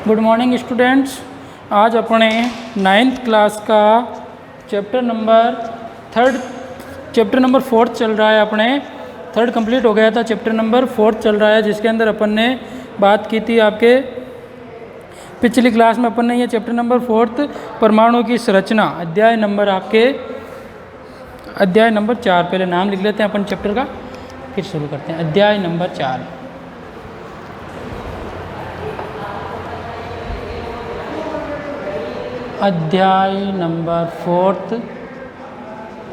Good morning students. आज अपने 9th class का चैप्टर नंबर 4 चल रहा है। अपने 3rd कंप्लीट हो गया था, चैप्टर नंबर 4 चल रहा है, जिसके अंदर अपन ने बात की थी आपके पिछली क्लास में। अपन ने ये चैप्टर नंबर 4 परमाणु की संरचना अध्याय नंबर 4। पहले नाम लिख लेते हैं अपन चैप्टर का, फिर शुरू करते हैं। अध्याय नंबर 4। अध्याय नंबर 4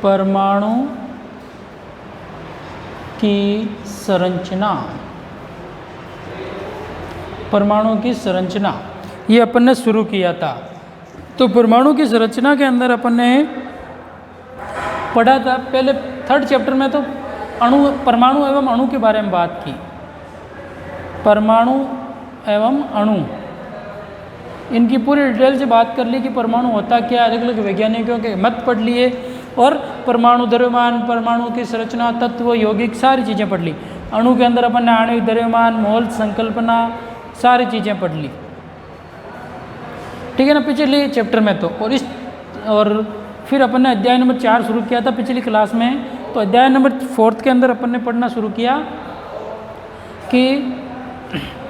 परमाणु की संरचना। परमाणु की संरचना ये अपन ने शुरू किया था। तो परमाणु की संरचना के अंदर अपन ने पढ़ा था पहले 3rd चैप्टर में, तो परमाणु एवं अणु के बारे में बात की। परमाणु एवं अणु, इनकी पूरी डिटेल से बात कर ली कि परमाणु होता क्या, अलग अलग वैज्ञानिकों के मत पढ़ लिए, और परमाणु द्रव्यमान, परमाणु की संरचना, तत्व, यौगिक, सारी चीज़ें पढ़ ली। अणु के अंदर अपन ने आणविक द्रव्यमान, मोल, संकल्पना, सारी चीज़ें पढ़ ली, ठीक है ना, पिछले चैप्टर में। तो और फिर अपन ने अध्याय नंबर 4 शुरू किया था पिछली क्लास में। तो अध्याय नंबर 4 के अंदर अपन ने पढ़ना शुरू किया कि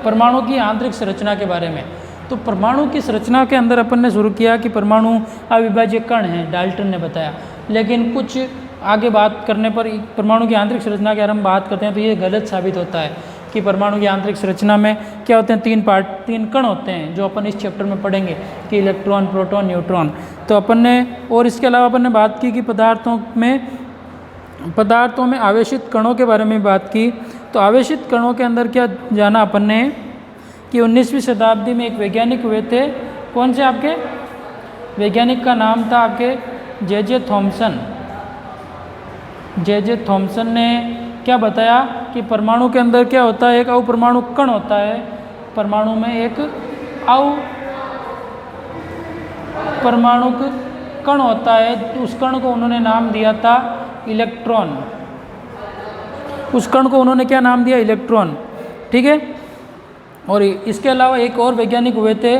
परमाणु की आंतरिक संरचना के बारे में। तो परमाणु की संरचना के अंदर अपन ने शुरू किया कि परमाणु अविभाज्य कण है, डाल्टन ने बताया। लेकिन कुछ आगे बात करने पर परमाणु की आंतरिक संरचना के बारे में बात करते हैं तो ये गलत साबित होता है कि परमाणु की आंतरिक संरचना में क्या होते हैं, 3 कण होते हैं, जो अपन इस चैप्टर में पढ़ेंगे कि इलेक्ट्रॉन, प्रोटॉन, न्यूट्रॉन। तो अपन ने, और इसके अलावा अपन ने बात की कि पदार्थों में आवेशित कणों के बारे में बात की। तो आवेशित कणों के अंदर क्या जाना अपन ने कि 19वीं शताब्दी में एक वैज्ञानिक हुए थे। कौन से आपके वैज्ञानिक का नाम था आपके जे थॉमसन। जे थॉमसन ने क्या बताया कि परमाणु के अंदर क्या होता है, एक अवपरमाणु कण होता है। परमाणु में एक अवपरमाणु कण होता है, उस कण को उन्होंने नाम दिया था इलेक्ट्रॉन। उस कण को उन्होंने क्या नाम दिया, इलेक्ट्रॉन, ठीक है। और इसके अलावा एक और वैज्ञानिक हुए थे,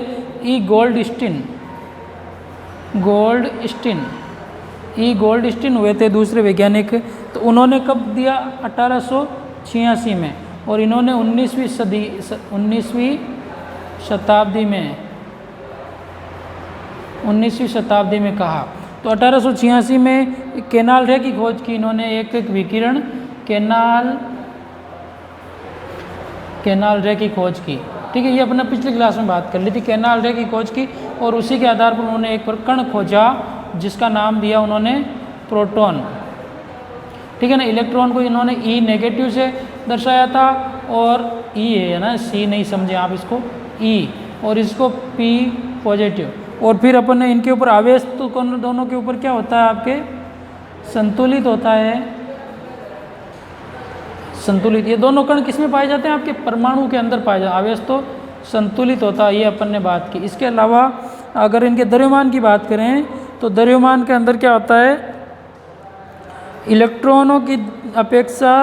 गोल्डस्टीन हुए थे दूसरे वैज्ञानिक। तो उन्होंने कब दिया, 1886 में, और इन्होंने 19वीं शताब्दी में कहा। तो 1886 में केनाल रे की खोज की इन्होंने, एक विकिरण केनाल रे की खोज की, ठीक है। ये अपने पिछली क्लास में बात कर ली थी, केनाल रे की खोज की, और उसी के आधार पर उन्होंने एक कण खोजा जिसका नाम दिया उन्होंने प्रोटॉन, ठीक है ना। इलेक्ट्रॉन को इन्होंने ई नेगेटिव से दर्शाया था, और ई है ना, सी नहीं समझे आप इसको, ई, और इसको पी पॉजिटिव। और फिर अपन ने इनके ऊपर आवेश, तो दोनों के ऊपर क्या होता है आपके, संतुलित होता है, संतुलित। ये दोनों कण किस में पाए जाते हैं, आपके परमाणु के अंदर पाए जाते हैं। आवेश तो संतुलित होता है, ये अपन ने बात की। इसके अलावा अगर इनके द्रव्यमान की बात करें तो द्रव्यमान के अंदर क्या होता है, इलेक्ट्रॉनों की अपेक्षा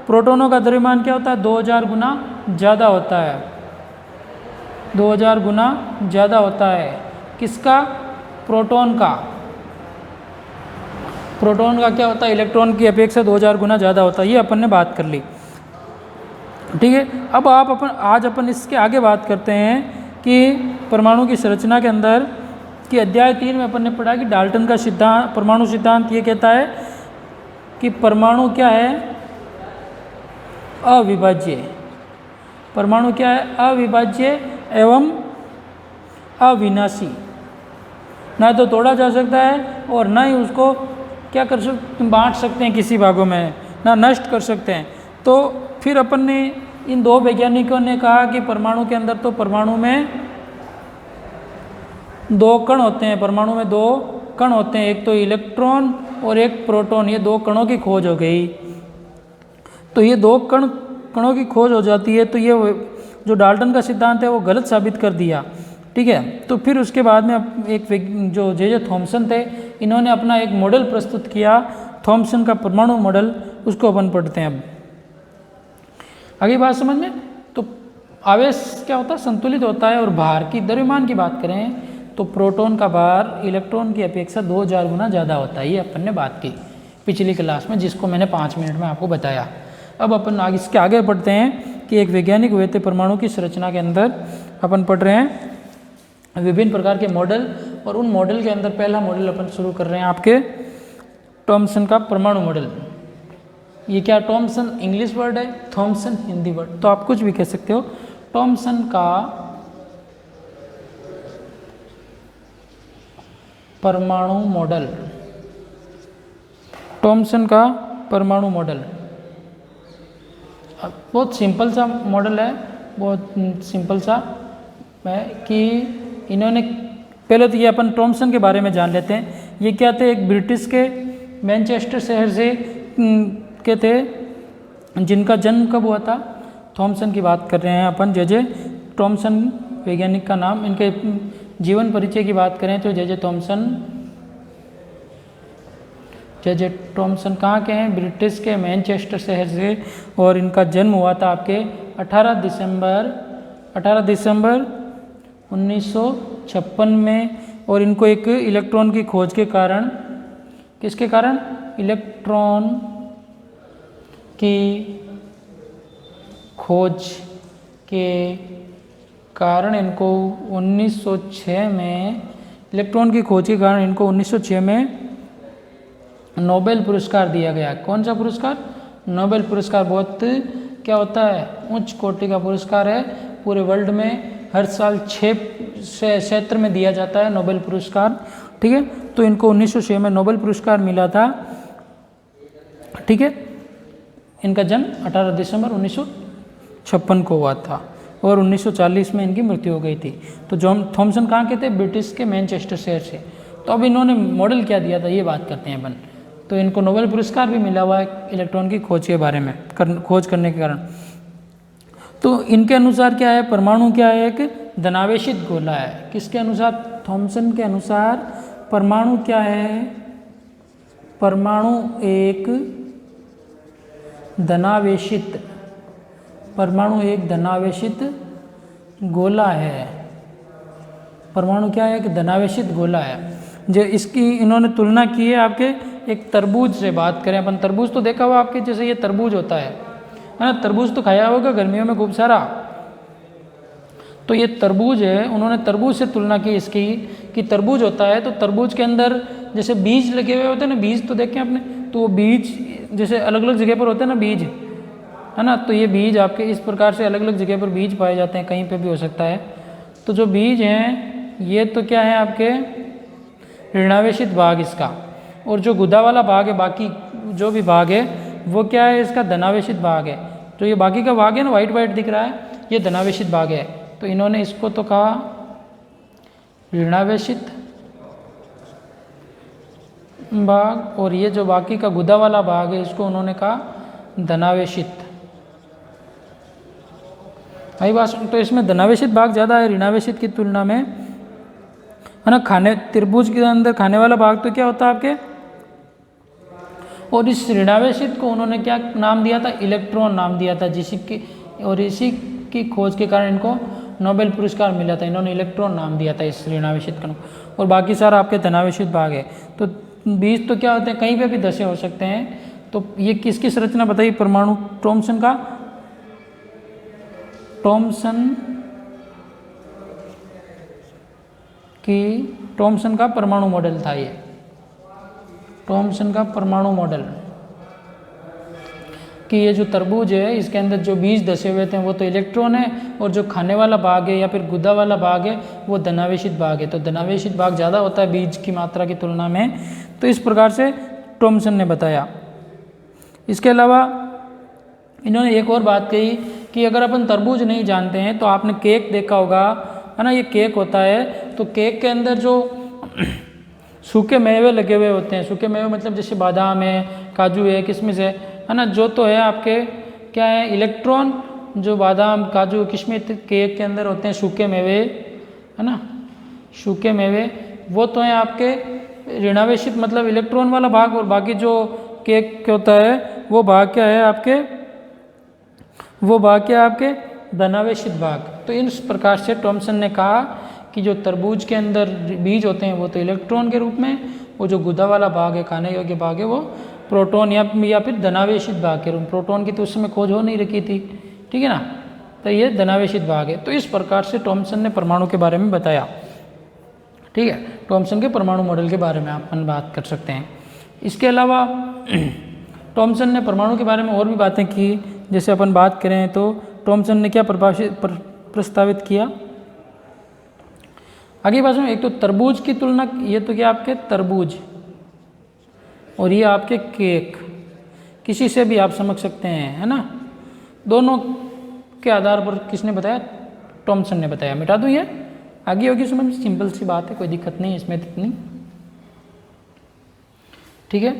प्रोटॉनों का द्रव्यमान क्या होता है, 2000 गुना ज़्यादा होता है। 2000 गुना ज़्यादा होता है किसका, प्रोटॉन का क्या होता है, इलेक्ट्रॉन की अपेक्षा 2000 गुना ज़्यादा होता है। ये अपन ने बात कर ली, ठीक है। अब आज अपन इसके आगे बात करते हैं कि परमाणु की संरचना के अंदर कि अध्याय 3 में अपन ने पढ़ा कि डाल्टन का सिद्धांत, परमाणु सिद्धांत ये कहता है कि परमाणु क्या है, अविभाज्य। परमाणु क्या है, अविभाज्य एवं अविनाशी। ना तो तोड़ा जा सकता है और ना ही उसको क्या कर सकते, बांट सकते हैं किसी भागों में, ना नष्ट कर सकते हैं। तो फिर अपन ने इन 2 वैज्ञानिकों ने कहा कि परमाणु के अंदर, तो परमाणु में 2 कण होते हैं, परमाणु में 2 कण होते हैं, एक तो इलेक्ट्रॉन और एक प्रोटॉन। ये 2 कणों की खोज हो गई। तो ये 2 कणों की खोज हो जाती है, तो ये जो डाल्टन का सिद्धांत है वो गलत साबित कर दिया, ठीक है। तो फिर उसके बाद में एक जो जे थॉमसन थे, इन्होंने अपना एक मॉडल प्रस्तुत किया, थॉमसन का परमाणु मॉडल, उसको अपन पढ़ते हैं अब। आगे बात समझ में। तो आवेश क्या होता है, संतुलित होता है। और भार की द्रव्यमान की बात करें तो प्रोटॉन का भार इलेक्ट्रॉन की अपेक्षा 2000 गुना ज़्यादा होता है। ये अपन ने बात की पिछली क्लास में, जिसको मैंने 5 मिनट में आपको बताया। अब अपन आगे इसके आगे पढ़ते हैं कि एक वैज्ञानिक हुए थे परमाणु की संरचना के अंदर अपन पढ़ रहे हैं विभिन्न प्रकार के मॉडल, और उन मॉडल के अंदर पहला मॉडल अपन शुरू कर रहे हैं आपके थॉमसन का परमाणु मॉडल। ये क्या, थॉमसन इंग्लिश वर्ड है, थॉमसन हिंदी वर्ड, तो आप कुछ भी कह सकते हो। थॉमसन का परमाणु मॉडल, थॉमसन का परमाणु मॉडल बहुत सिंपल सा मॉडल है, बहुत सिंपल सा है कि इन्होंने पहले तो ये अपन थॉमसन के बारे में जान लेते हैं। ये क्या थे, एक ब्रिटिश के मैनचेस्टर शहर से के थे, जिनका जन्म कब हुआ था, थॉमसन की बात कर रहे हैं अपन। जे थॉमसन वैज्ञानिक का नाम। इनके जीवन परिचय की बात करें तो जे थॉमसन कहाँ के हैं, ब्रिटिश के मैनचेस्टर शहर से, और इनका जन्म हुआ था आपके 18 दिसंबर 1956 में। और इनको एक इलेक्ट्रॉन की खोज के कारण, किसके कारण, इलेक्ट्रॉन की खोज के कारण इनको 1906 में, इलेक्ट्रॉन की खोज के कारण इनको 1906 में नोबेल पुरस्कार दिया गया। कौन सा पुरस्कार, नोबेल पुरस्कार। बहुत क्या होता है, उच्च कोटि का पुरस्कार है। पूरे वर्ल्ड में हर साल 6 क्षेत्र में दिया जाता है नोबेल पुरस्कार, ठीक है। तो इनको 1906 में नोबेल पुरस्कार मिला था, ठीक है। इनका जन्म 18 दिसंबर 1956 को हुआ था, और 1940 में इनकी मृत्यु हो गई थी। तो जॉन थॉमसन कहाँ के थे, ब्रिटिश के मैनचेस्टर शहर से। तो अब इन्होंने मॉडल क्या दिया था, ये बात करते हैं अपन। तो इनको नोबेल पुरस्कार भी मिला हुआ है इलेक्ट्रॉन की खोज के बारे में, खोज करने के कारण। तो इनके अनुसार क्या है, परमाणु क्या है, एक धनावेशित गोला है। किसके अनुसार, थॉमसन के अनुसार परमाणु क्या है, परमाणु एक धनावेशित, परमाणु एक धनावेशित गोला है। परमाणु क्या है, एक धनावेशित गोला है। जो इसकी इन्होंने तुलना की है आपके एक तरबूज से। बात करें अपन, तरबूज तो देखा हुआ आपके, जैसे ये तरबूज होता है ना, तरबूज तो खाया होगा गर्मियों में खूब सारा। तो ये तरबूज है, उन्होंने तरबूज से तुलना की इसकी, कि तरबूज होता है तो तरबूज के अंदर जैसे बीज लगे हुए होते हैं ना, बीज तो देखें आपने, तो वो बीज जैसे अलग अलग जगह पर होते हैं ना बीज, है ना। तो ये बीज आपके इस प्रकार से अलग अलग जगह पर बीज पाए जाते हैं, कहीं पे भी हो सकता है। तो जो बीज हैं ये तो क्या है आपके ऋणावेशित भाग इसका, और जो गुदा वाला भाग है, बाकी जो भी भाग है वो क्या है, इसका धनावेशित भाग है। जो ये बाकी का भाग है ना, वाइट वाइट दिख रहा है, ये धनावेशित भाग है। तो इन्होंने इसको तो कहा ऋणावेशित भाग, और ये जो बाकी का गुदा वाला भाग है इसको उन्होंने कहा धनावेशित। आई बात। तो इसमें धनावेशित भाग ज़्यादा है ऋणावेशित की तुलना में, है ना। तरबूज के अंदर खाने वाला भाग तो क्या होता है आपके, और इस ऋणावेशित को उन्होंने क्या नाम दिया था, इलेक्ट्रॉन नाम दिया था, जिसी की, और इसी की खोज के कारण इनको नोबेल पुरस्कार मिला था। इन्होंने इलेक्ट्रॉन नाम दिया था इस ऋणावेशित को, और बाकी सारा आपके धनावेशित भाग है। तो बीज तो क्या होते हैं, कहीं पे भी धसे हो सकते हैं। तो ये किसकी संरचना बताइए, परमाणु थॉमसन का, थॉमसन का परमाणु मॉडल था ये, थॉमसन का परमाणु मॉडल, कि ये जो तरबूज है इसके अंदर जो बीज धसे हुए थे वो तो इलेक्ट्रॉन है, और जो खाने वाला भाग है या फिर गुदा वाला भाग है वो धनावेशित भाग है। तो धनावेशित भाग ज़्यादा होता है बीज की मात्रा की तुलना में। तो इस प्रकार से थॉमसन ने बताया। इसके अलावा इन्होंने एक और बात कही कि अगर अपन तरबूज नहीं जानते हैं तो आपने केक देखा होगा, है ना। ये केक होता है, तो केक के अंदर जो सूखे मेवे लगे हुए होते हैं, सूखे मेवे मतलब जैसे बादाम है, काजू है, किशमिश है ना। जो तो है आपके क्या है, इलेक्ट्रॉन। जो बादाम, काजू, किशमिश केक के अंदर होते हैं सूखे मेवे, है ना, सूखे मेवे, वो तो हैं आपके ऋणावेशित मतलब इलेक्ट्रॉन वाला भाग। और बाकी जो केक होता है वो भाग क्या है आपके, वो भाग क्या है आपके धनावेशित भाग। तो इस प्रकार से थॉमसन ने कहा कि जो तरबूज के अंदर बीज होते हैं वो तो इलेक्ट्रॉन के रूप में, वो जो गुदा वाला भाग है, खाने योग्य भाग है, वो प्रोटॉन या फिर धनावेशित भाग के रूप में। प्रोटॉन की तो उस समय खोज हो नहीं रखी थी, ठीक है ना, तो ये धनावेशित भाग है। तो इस प्रकार से थॉमसन ने परमाणु के बारे में बताया, ठीक है। थॉमसन के परमाणु मॉडल के बारे में अपन बात कर सकते हैं। इसके अलावा थॉमसन ने परमाणु के बारे में और भी बातें की। जैसे अपन बात करें तो थॉमसन ने क्या प्रस्तावित किया, आगे बात में, एक तो तरबूज की तुलना, ये तो क्या आपके तरबूज और ये आपके केक, किसी से भी आप समझ सकते हैं, है ना, दोनों के आधार पर किसने बताया, थॉमसन ने बताया। मिटा दूँ ये, आगे होगी समझ, सिंपल सी बात है, कोई दिक्कत नहीं है इसमें इतनी, ठीक है,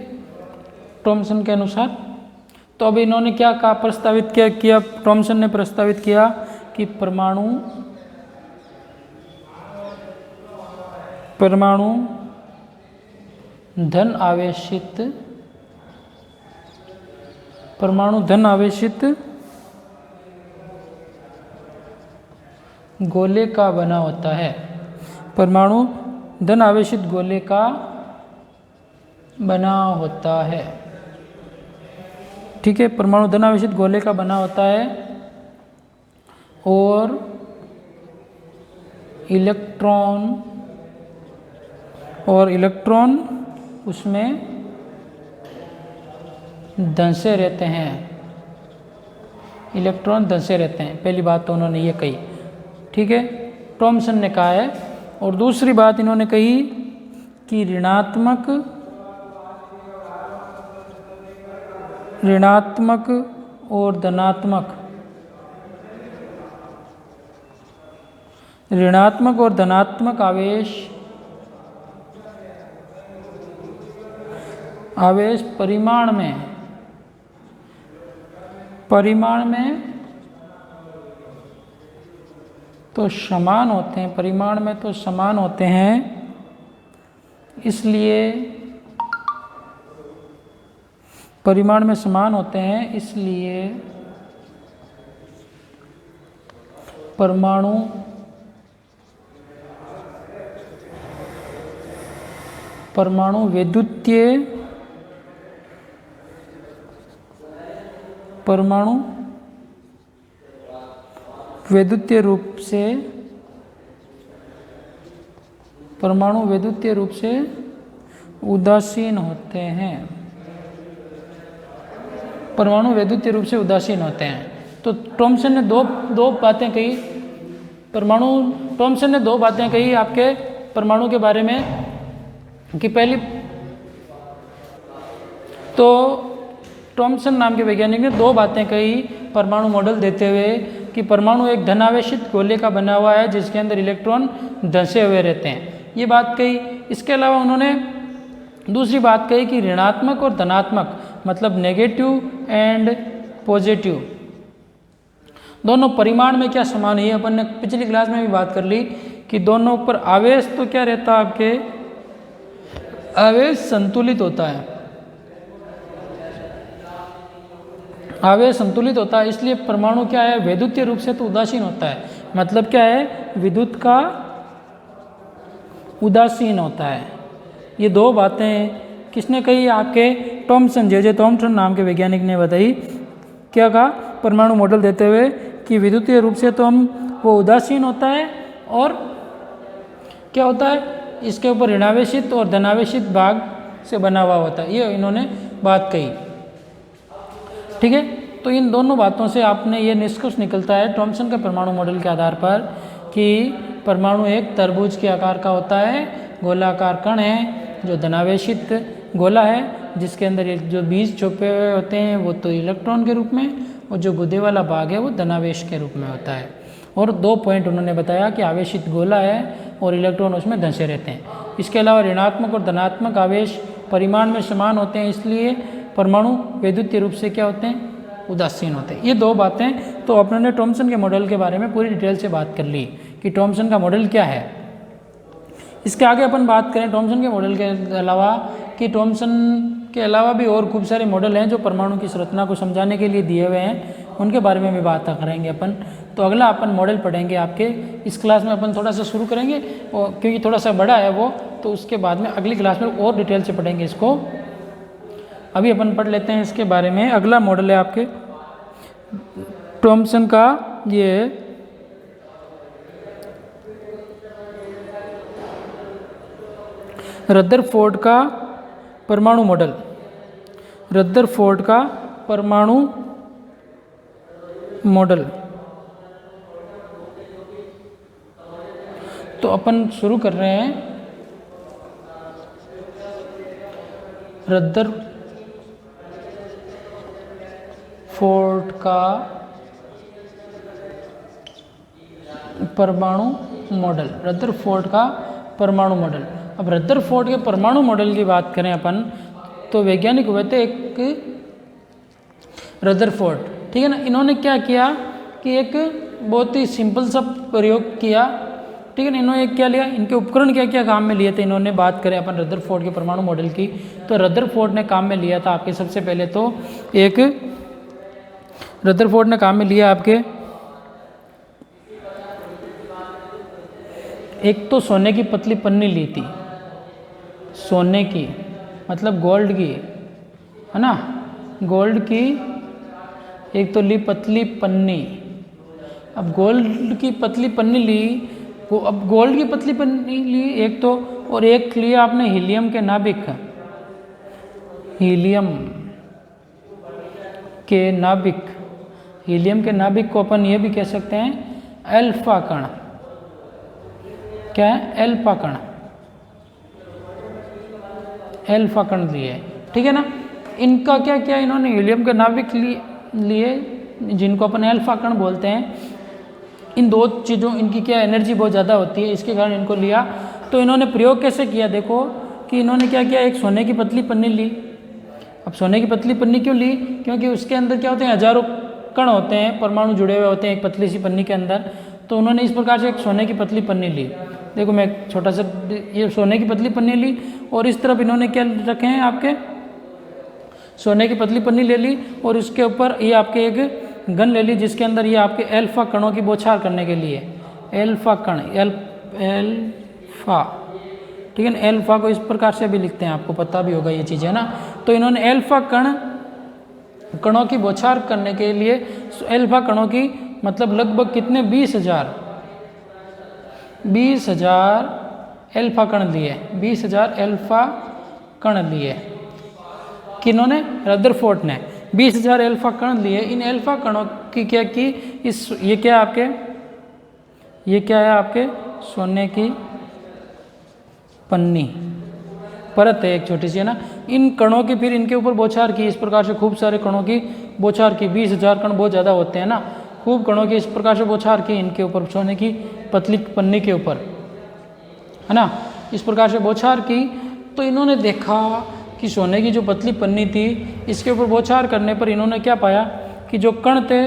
थॉमसन के अनुसार। तो अब इन्होंने क्या कहा, प्रस्तावित किया थॉमसन ने प्रस्तावित किया कि परमाणु धन आवेशित गोले का बना होता है। परमाणु धन आवेशित गोले का बना होता है, ठीक है, परमाणु धन आवेशित गोले का बना होता है और इलेक्ट्रॉन उसमें धंसे रहते हैं, इलेक्ट्रॉन धंसे रहते हैं। पहली बात तो उन्होंने ये कही, ठीक है, थॉमसन ने कहा है। और दूसरी बात इन्होंने कही कि ऋणात्मक और धनात्मक आवेश परिमाण में तो समान होते हैं, परिमाण में तो समान होते हैं, इसलिए परिमाण में समान होते हैं, इसलिए परमाणु वैद्युतीय रूप से उदासीन होते हैं, परमाणु वैद्युतीय रूप से उदासीन होते हैं। तो थॉमसन ने दो बातें कही, थॉमसन ने दो बातें कही आपके परमाणु के बारे में कि पहली तो थॉमसन नाम के वैज्ञानिक ने दो बातें कही परमाणु मॉडल देते हुए कि परमाणु एक धनावेशित गोले का बना हुआ है जिसके अंदर इलेक्ट्रॉन धंसे हुए रहते हैं, ये बात कही। इसके अलावा उन्होंने दूसरी बात कही कि ऋणात्मक और धनात्मक, मतलब नेगेटिव एंड पॉजिटिव, दोनों परिमाण में क्या समान है। अपन ने पिछली क्लास में भी बात कर ली कि दोनों पर आवेश तो क्या रहता है, आपके आवेश संतुलित होता है, आवेश संतुलित होता है, इसलिए परमाणु क्या है, वैद्युतीय रूप से तो उदासीन होता है। मतलब क्या है, विद्युत का उदासीन होता है। ये दो बातें किसने कही, आपके थॉमसन, जे थॉमसन नाम के वैज्ञानिक ने बताई। क्या कहा, परमाणु मॉडल देते हुए कि विद्युतीय रूप से तो वो उदासीन होता है और क्या होता है, इसके ऊपर ऋणावेशित और धनावेशित भाग से बना हुआ होता है, ये इन्होंने बात कही, ठीक है। तो इन दोनों बातों से आपने ये निष्कर्ष निकलता है थॉमसन के परमाणु मॉडल के आधार पर कि परमाणु एक तरबूज के आकार का होता है, गोलाकार कण है जो धनावेशित गोला है, जिसके अंदर एक जो बीज छुपे हुए होते हैं वो तो इलेक्ट्रॉन के रूप में, और जो गुदे वाला भाग है वो धनावेश के रूप में होता है। और दो पॉइंट उन्होंने बताया कि आवेशित गोला है और इलेक्ट्रॉन उसमें धंसे रहते हैं। इसके अलावा ऋणात्मक और धनात्मक आवेश परिमाण में समान होते हैं, इसलिए परमाणु वैद्युतीय रूप से क्या होते हैं, उदासीन होते हैं। ये दो बातें तो अपने थॉमसन के मॉडल के बारे में पूरी डिटेल से बात कर ली कि थॉमसन का मॉडल क्या है। इसके आगे अपन बात करें थॉमसन के मॉडल के अलावा कि थॉमसन के अलावा भी और खूब सारे मॉडल हैं जो परमाणु की संरचना को समझाने के लिए दिए हुए हैं। उनके बारे में भी बात करेंगे अपन। तो अगला अपन मॉडल पढ़ेंगे आपके इस क्लास में, अपन थोड़ा सा शुरू करेंगे और क्योंकि थोड़ा सा बड़ा है वो, तो उसके बाद में अगली क्लास में और डिटेल से पढ़ेंगे इसको। अभी अपन पढ़ लेते हैं इसके बारे में। अगला मॉडल है आपके थॉमसन का, ये रदरफोर्ड का परमाणु मॉडल, रदरफोर्ड का परमाणु मॉडल। तो अपन शुरू कर रहे हैं रदरफोर्ड का परमाणु मॉडल, रदरफोर्ड का परमाणु मॉडल। अब रदरफोर्ड के परमाणु मॉडल की बात करें अपन, तो वैज्ञानिक हुए थे एक रदरफोर्ड, ठीक है ना। इन्होंने क्या किया कि एक बहुत ही सिंपल सा प्रयोग किया, ठीक है ना। इन्होंने क्या लिया, इनके उपकरण क्या क्या काम में लिए थे, इन्होंने बात करें अपन रदरफोर्ड के परमाणु मॉडल की। तो रदरफोर्ड ने काम में लिया था आपके, सबसे पहले तो एक रदरफोर्ड ने काम में लिया आपके, एक तो सोने की पतली पन्नी ली थी, सोने की मतलब गोल्ड की, है ना, गोल्ड की एक तो ली पतली पन्नी। अब गोल्ड की पतली पन्नी ली, अब गोल्ड की पतली पन्नी ली एक तो, और एक लिया आपने हीलियम के नाभिक, हीलियम के नाभिक। हीलियम के नाभिक को अपन ये भी कह सकते हैं अल्फा कण। क्या है, अल्फा कण, अल्फा कण लिए, ठीक है ना। इनका क्या किया, इन्होंने हीलियम के नाभिक लिए जिनको अपन अल्फा कण बोलते हैं। इन दो चीज़ों, इनकी क्या एनर्जी बहुत ज़्यादा होती है, इसके कारण इनको लिया। तो इन्होंने प्रयोग कैसे किया, देखो कि इन्होंने क्या किया, एक सोने की पतली पन्नी ली। अब सोने की पतली पन्नी क्यों ली, क्योंकि उसके अंदर क्या होते हैं, हजारों कण होते हैं, परमाणु जुड़े हुए होते हैं एक पतली सी पन्नी के अंदर। तो उन्होंने इस प्रकार से एक सोने की पतली पन्नी ली। देखो मैं एक छोटा सा, ये सोने की पतली पन्नी ली और इस तरफ इन्होंने क्या रखे हैं आपके, सोने की पतली पन्नी ले ली और उसके ऊपर ये आपके एक गन ले ली, जिसके अंदर ये आपके अल्फा कणों की बौछार करने के लिए, अल्फा कण, अल्फा, ठीक है ना। अल्फा को इस प्रकार से भी लिखते हैं, आपको पता भी होगा ये चीज़, है ना। तो इन्होंने अल्फा कणों की बौछार करने के लिए अल्फा कणों की मतलब लगभग कितने 20,000 अल्फा कण लिए, 20,000 अल्फा कण लिए। किन्होंने, रदरफोर्ड ने 20,000 अल्फा कण लिए। इन अल्फा कणों की क्या की, इस ये क्या आपके, ये क्या है आपके सोने की पन्नी परत है एक छोटी सी, है ना। इन कणों की फिर इनके ऊपर बौछार की, इस प्रकार से खूब सारे कणों की बौछार की। 20,000 कण बहुत ज़्यादा होते हैं ना, खूब कणों की इस प्रकार से बौछार की इनके ऊपर, सोने की पतली पन्नी के ऊपर, है ना। इस प्रकार से बौछार की तो इन्होंने देखा कि सोने की जो पतली पन्नी थी, इसके ऊपर बौछार करने पर इन्होंने क्या पाया कि जो कण थे,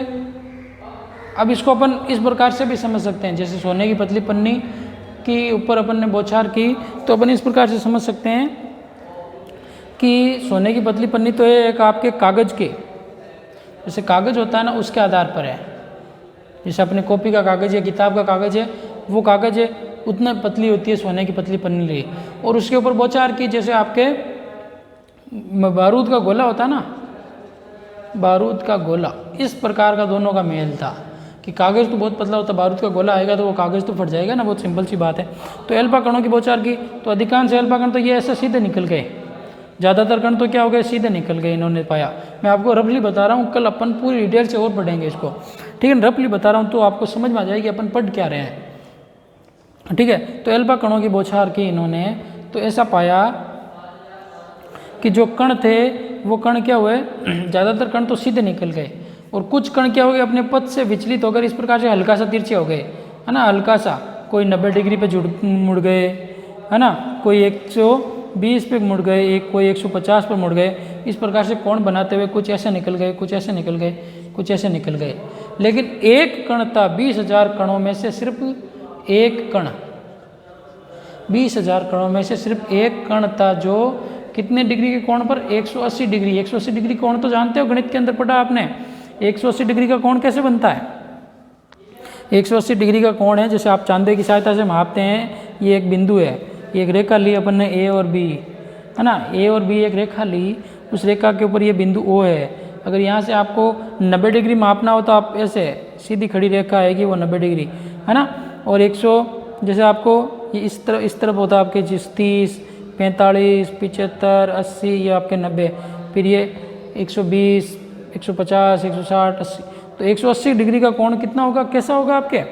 अब इसको अपन इस प्रकार से भी समझ सकते हैं, जैसे सोने की पतली पन्नी के ऊपर अपन ने बौछार की, तो अपन इस प्रकार से समझ सकते हैं कि सोने की पतली पन्नी तो है एक आपके कागज़ के, जैसे कागज़ होता है ना, उसके आधार पर है। जैसे अपने कॉपी का कागज़ है, किताब का कागज़ है, वो कागज़ है उतना पतली होती है सोने की पतली पन्नी ली, और उसके ऊपर बौछार की। जैसे आपके बारूद का गोला होता है ना, बारूद का गोला, इस प्रकार का दोनों का मेल था कि कागज़ तो बहुत पतला होता, बारूद का गोला आएगा तो वो कागज़ तो फट जाएगा ना, बहुत सिंपल सी बात है। तो अल्फा कणों की बौछार की, तो अधिकांश अल्फा कण तो ये ऐसे सीधे निकल गए, ज़्यादातर कण तो क्या हो गए, सीधे निकल गए। इन्होंने पाया, मैं आपको रफली बता रहा हूँ, कल अपन पूरी डिटेल से और पढ़ेंगे इसको, ठीक है। रफली बता रहा हूँ तो आपको समझ में आ जाएगी अपन पढ़ क्या रहे हैं, ठीक है। तो अल्फा कणों की बौछार की इन्होंने, तो ऐसा पाया कि जो कण थे वो कण क्या हुए, ज़्यादातर कण तो सीधे निकल गए, और कुछ कण क्या हो गए, अपने पथ से विचलित होकर इस प्रकार से हल्का सा तिरछे हो गए, है ना, हल्का सा, कोई 90 डिग्री पे मुड़ गए, है ना, कोई 120 पे मुड़ गए, कोई 150 पर मुड़ गए। इस प्रकार से कोण बनाते हुए कुछ ऐसे निकल गए, कुछ ऐसे निकल गए, कुछ ऐसे निकल गए। लेकिन एक कण था, 20,000 कणों में से सिर्फ एक कण, 20,000 कणों में से सिर्फ एक कण था जो कितने डिग्री के कोण पर, 180 डिग्री। 180 डिग्री कोण तो जानते हो, गणित के अंदर पढ़ा आपने, 180 डिग्री का कोण कैसे बनता है? 180 डिग्री का कोण है, जैसे आप चांदे की सहायता से मापते हैं, ये एक बिंदु है, ये एक रेखा ली अपन ने ए और बी, है ना, ए और बी एक रेखा ली, उस रेखा के ऊपर ये बिंदु ओ है। अगर यहाँ से आपको 90 डिग्री मापना हो तो आप ऐसे सीधी खड़ी रेखा आएगी वो 90 डिग्री, है ना। और 100 जैसे आपको ये इस तरफ होता है आपके 30, 45, 75, 80, ये आपके 90, फिर ये 120, 150, 160, 80, तो 180 डिग्री का कोण कितना होगा, कैसा होगा आपके?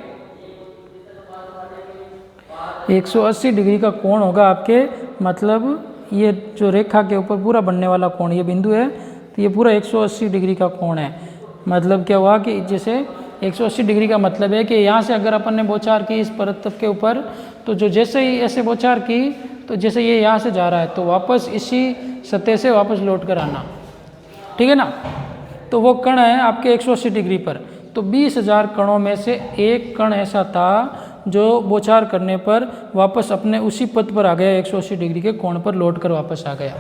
180 डिग्री का कोण होगा आपके, मतलब ये जो रेखा के ऊपर पूरा बनने वाला कोण, ये बिंदु है, तो ये पूरा 180 डिग्री का कोण है। मतलब क्या हुआ कि जैसे 180 डिग्री का मतलब है कि यहाँ से अगर अपन ने बौछार की इस परत के ऊपर, तो जो जैसे ही ऐसे बौछार की, तो जैसे ये यहाँ से जा रहा है तो वापस इसी सतह से वापस लौट कर आना, ठीक है ना। तो वो कण है आपके 180 डिग्री पर। तो 20,000 कणों में से एक कण ऐसा था जो बौछार करने पर वापस अपने उसी पथ पर आ गया, 180 डिग्री के कोण पर लौट कर वापस आ गया।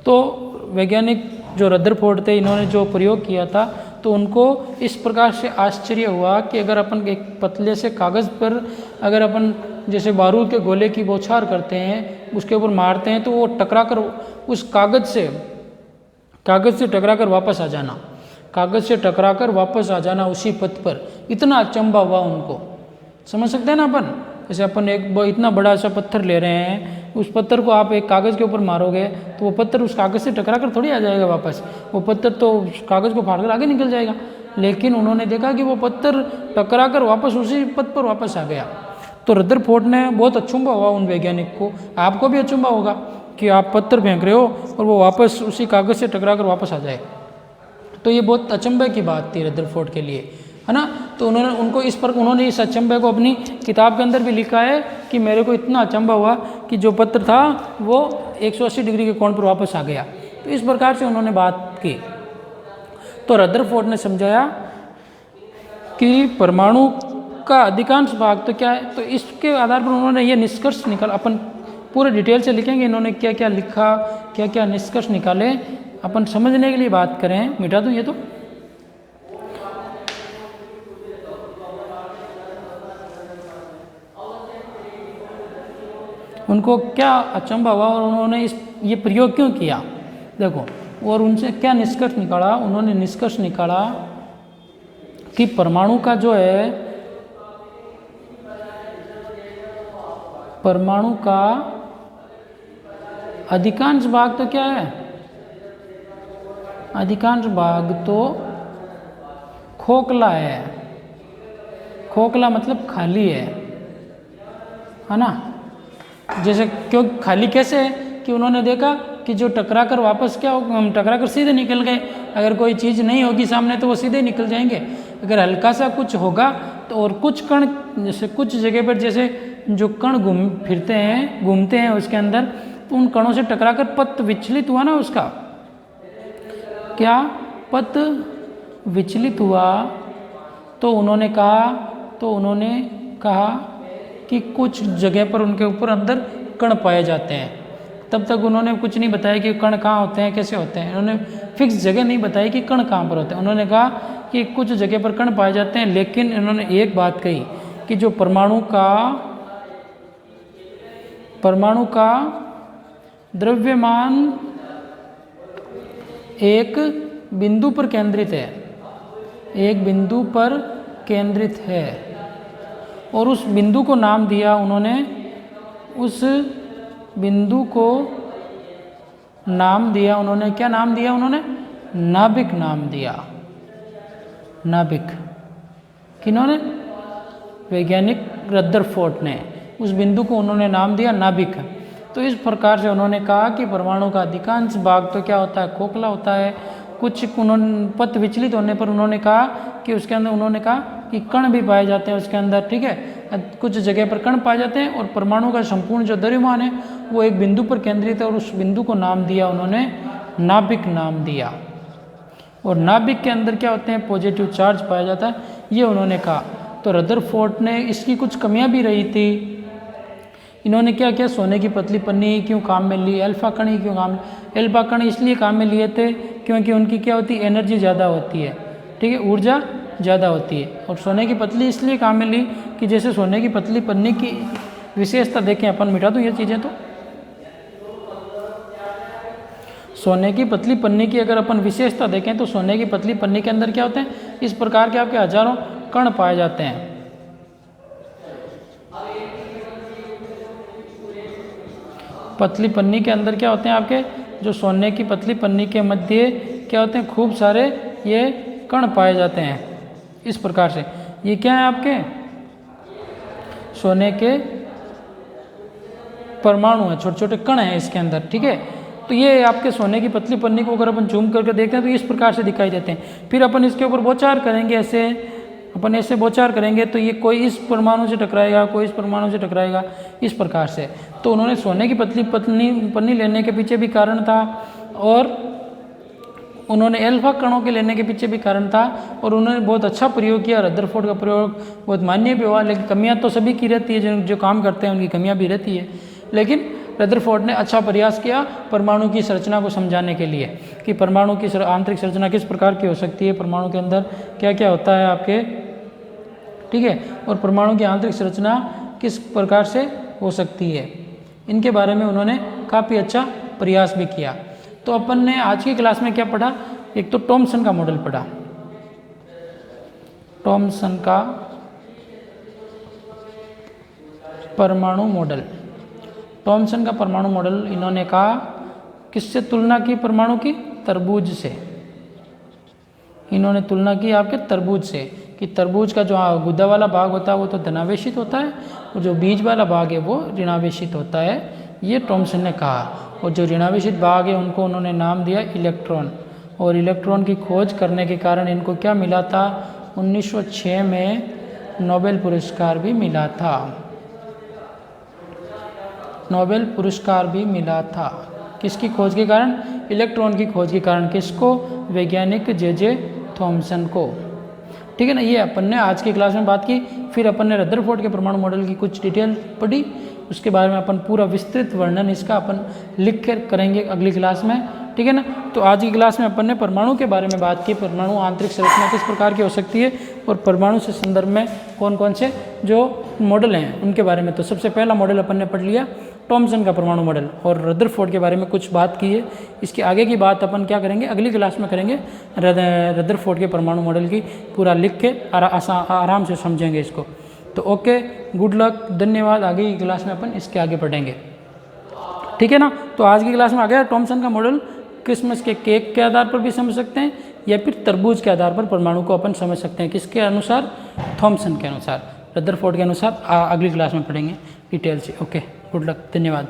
तो वैज्ञानिक जो रदरफोर्ड थे, इन्होंने जो प्रयोग किया था, तो उनको इस प्रकार से आश्चर्य हुआ कि अगर अपन एक पतले से कागज़ पर अगर अपन जैसे बारूद के गोले की बौछार करते हैं, उसके ऊपर मारते हैं, तो वो टकरा कर उस कागज़ से टकरा कर वापस आ जाना, कागज़ से टकरा कर वापस आ जाना उसी पथ पर। इतना अचंभा हुआ उनको, समझ सकते हैं ना अपन। जैसे अपन एक इतना बड़ा सा पत्थर ले रहे हैं, उस पत्थर को आप एक कागज़ के ऊपर मारोगे तो वो पत्थर उस कागज़ से टकरा कर थोड़ी आ जाएगा वापस, वो पत्थर तो उस कागज़ को फाड़ कर आगे निकल जाएगा। लेकिन उन्होंने देखा कि वो पत्थर टकरा कर वापस उसी पथ पर वापस आ गया। तो रदरफोर्ड ने बहुत अचंभा हुआ उन वैज्ञानिक को, आपको भी अचंभा होगा कि आप पत्थर फेंक रहे हो और वो वापस उसी कागज़ से टकरा कर वापस आ जाए। तो ये बहुत अचंभे की बात थी रदरफोर्ड के लिए, है ना। तो उन्होंने इस अचंभे को अपनी किताब के अंदर भी लिखा है कि मेरे को इतना अचंभा हुआ कि जो पत्थर था वो 180 डिग्री के कोण पर वापस आ गया। तो इस प्रकार से उन्होंने बात की। तो रदरफोर्ड ने समझाया कि परमाणु का अधिकांश भाग तो क्या है, तो इसके आधार पर उन्होंने ये निष्कर्ष निकाला। अपन पूरे डिटेल से लिखेंगे इन्होंने क्या क्या लिखा, क्या क्या निष्कर्ष निकाले, अपन समझने के लिए बात करें। मिटा दूँ ये तो, उनको क्या अचंभा हुआ और उन्होंने ये प्रयोग क्यों किया, देखो। और उनसे क्या निष्कर्ष निकाला, उन्होंने निष्कर्ष निकाला कि परमाणु का जो है, परमाणु का अधिकांश भाग तो क्या है, अधिकांश भाग तो खोखला है। खोखला मतलब खाली है ना। जैसे क्यों खाली कैसे है कि उन्होंने देखा कि जो टकरा कर वापस टकरा कर सीधे निकल गए। अगर कोई चीज़ नहीं होगी सामने तो वो सीधे निकल जाएंगे। अगर हल्का सा कुछ होगा तो, और कुछ कण जैसे कुछ जगह पर जैसे जो कण घूमते हैं उसके अंदर, तो उन कणों से टकरा कर पथ विचलित हुआ ना, उसका क्या पथ विचलित हुआ। तो उन्होंने कहा कि कुछ जगह पर उनके ऊपर अंदर कण पाए जाते हैं। तब तक उन्होंने कुछ नहीं बताया कि कण कहाँ होते हैं, कैसे होते हैं। उन्होंने फिक्स जगह नहीं बताई कि कण कहाँ पर होते हैं। उन्होंने कहा कि कुछ जगह पर कण पाए जाते हैं, लेकिन इन्होंने एक बात कही कि जो परमाणु का द्रव्यमान एक बिंदु पर केंद्रित है, एक बिंदु पर केंद्रित है। और उस बिंदु को नाम दिया उन्होंने, उस बिंदु को नाम दिया उन्होंने, क्या नाम दिया उन्होंने, नाभिक नाम दिया। नाभिक किन्होंने, वैज्ञानिक रदरफोर्ड ने। उस बिंदु को उन्होंने नाम दिया नाभिक। तो इस प्रकार से उन्होंने कहा कि परमाणु का अधिकांश भाग तो क्या होता है, खोखला होता है। कुछ उन्होंने पथ विचलित होने पर उन्होंने कहा कि उसके अंदर, उन्होंने कहा कि कण भी पाए जाते हैं उसके अंदर, ठीक है। कुछ जगह पर कण पाए जाते हैं और परमाणु का संपूर्ण जो द्रव्यमान है वो एक बिंदु पर केंद्रित है, और उस बिंदु को नाम दिया उन्होंने नाभिक नाम दिया। और नाभिक के अंदर क्या होते हैं, पॉजिटिव चार्ज पाया जाता है, ये उन्होंने कहा। तो रदरफोर्ड ने इसकी कुछ कमियां भी रही थी। इन्होंने क्या किया, सोने की पतली पन्नी क्यों काम में ली, अल्फा कण ही क्यों काम, अल्फा कण इसलिए काम में लिए थे क्योंकि उनकी क्या होती है, एनर्जी ज़्यादा होती है। ठीक है, ऊर्जा ज़्यादा होती है। और सोने की पतली इसलिए काम में ली कि जैसे सोने की पतली पन्नी की विशेषता देखें अपन, मिटा दूँ ये चीज़ें तो, सोने की पतली पन्नी की अगर अपन विशेषता देखें तो सोने की पतली पन्नी के अंदर क्या होते हैं, इस प्रकार के आपके हजारों कण पाए जाते हैं। पतली पन्नी के अंदर क्या होते हैं आपके, जो सोने की पतली पन्नी के मध्य क्या होते हैं, खूब सारे ये कण पाए जाते हैं इस प्रकार से। ये क्या है आपके सोने के परमाणु हैं, छोटे छोटे कण हैं इसके अंदर, ठीक है। तो ये आपके सोने की पतली पन्नी को अगर अपन जूम करके देखते हैं तो इस प्रकार से दिखाई देते हैं। फिर अपन इसके ऊपर बौछार करेंगे, ऐसे अपन ऐसे बौछार करेंगे तो ये कोई इस परमाणु से टकराएगा, कोई इस परमाणु से टकराएगा, इस प्रकार से। तो उन्होंने सोने की पतली पन्नी लेने के पीछे भी कारण था, और उन्होंने एल्फा कणों के लेने के पीछे भी कारण था, और उन्होंने बहुत अच्छा प्रयोग किया। रदरफोर्ड का प्रयोग बहुत मान्य भी हुआ, लेकिन कमियां तो सभी की रहती है, जो काम करते हैं उनकी कमियां भी रहती है। लेकिन रदरफोर्ड ने अच्छा प्रयास किया परमाणु की संरचना को समझाने के लिए, कि परमाणु की आंतरिक संरचना किस प्रकार की हो सकती है, परमाणु के अंदर क्या क्या होता है आपके, ठीक है, और परमाणु की आंतरिक संरचना किस प्रकार से हो सकती है, इनके बारे में उन्होंने काफ़ी अच्छा प्रयास भी किया। तो अपन ने आज की क्लास में क्या पढ़ा, एक तो थॉमसन का मॉडल पढ़ा, थॉमसन का परमाणु मॉडल। थॉमसन का परमाणु मॉडल इन्होंने कहा किससे तुलना की, परमाणु की तरबूज से। इन्होंने तुलना की आपके तरबूज से, कि तरबूज का जो गुदा वाला भाग होता है वो तो धनावेशित होता है, और जो बीज वाला भाग है वो ऋणावेशित होता है, ये थॉमसन ने कहा। और जो ऋणावेशित भाग है उनको उन्होंने नाम दिया इलेक्ट्रॉन। और इलेक्ट्रॉन की खोज करने के कारण इनको क्या मिला था, 1906 में नोबेल पुरस्कार भी मिला था, नोबेल पुरस्कार भी मिला था। किसकी खोज के कारण, इलेक्ट्रॉन की खोज के कारण। किसको, वैज्ञानिक जे थॉमसन को, ठीक है ना। ये अपन ने आज की क्लास में बात की। फिर अपन ने रदरफोर्ड के परमाणु मॉडल की कुछ डिटेल पढ़ी, उसके बारे में अपन पूरा विस्तृत वर्णन इसका अपन लिख कर करेंगे अगली क्लास में, ठीक है ना। तो आज की क्लास में अपन ने परमाणु के बारे में बात की, परमाणु आंतरिक संरचना किस प्रकार की हो सकती है, और परमाणु से संदर्भ में कौन कौन से जो मॉडल हैं उनके बारे में। तो सबसे पहला मॉडल अपन ने पढ़ लिया थॉमसन का परमाणु मॉडल, और रदरफोर्ड के बारे में कुछ बात की है। इसकी आगे की बात अपन क्या करेंगे, अगली क्लास में करेंगे, रदरफोर्ड के परमाणु मॉडल की पूरा लिख के आराम से समझेंगे इसको। तो ओके, गुड लक, धन्यवाद। आगे की क्लास में अपन इसके आगे पढ़ेंगे, ठीक है ना। तो आज की क्लास में आ गया थॉमसन का मॉडल। क्रिसमस के केक के आधार पर भी समझ सकते हैं, या फिर तरबूज के आधार पर परमाणु को अपन समझ सकते हैं। किसके अनुसार, थॉमसन के अनुसार। रदरफोर्ड के अनुसार अगली क्लास में पढ़ेंगे डिटेल से। ओके, गुड लक, धन्यवाद।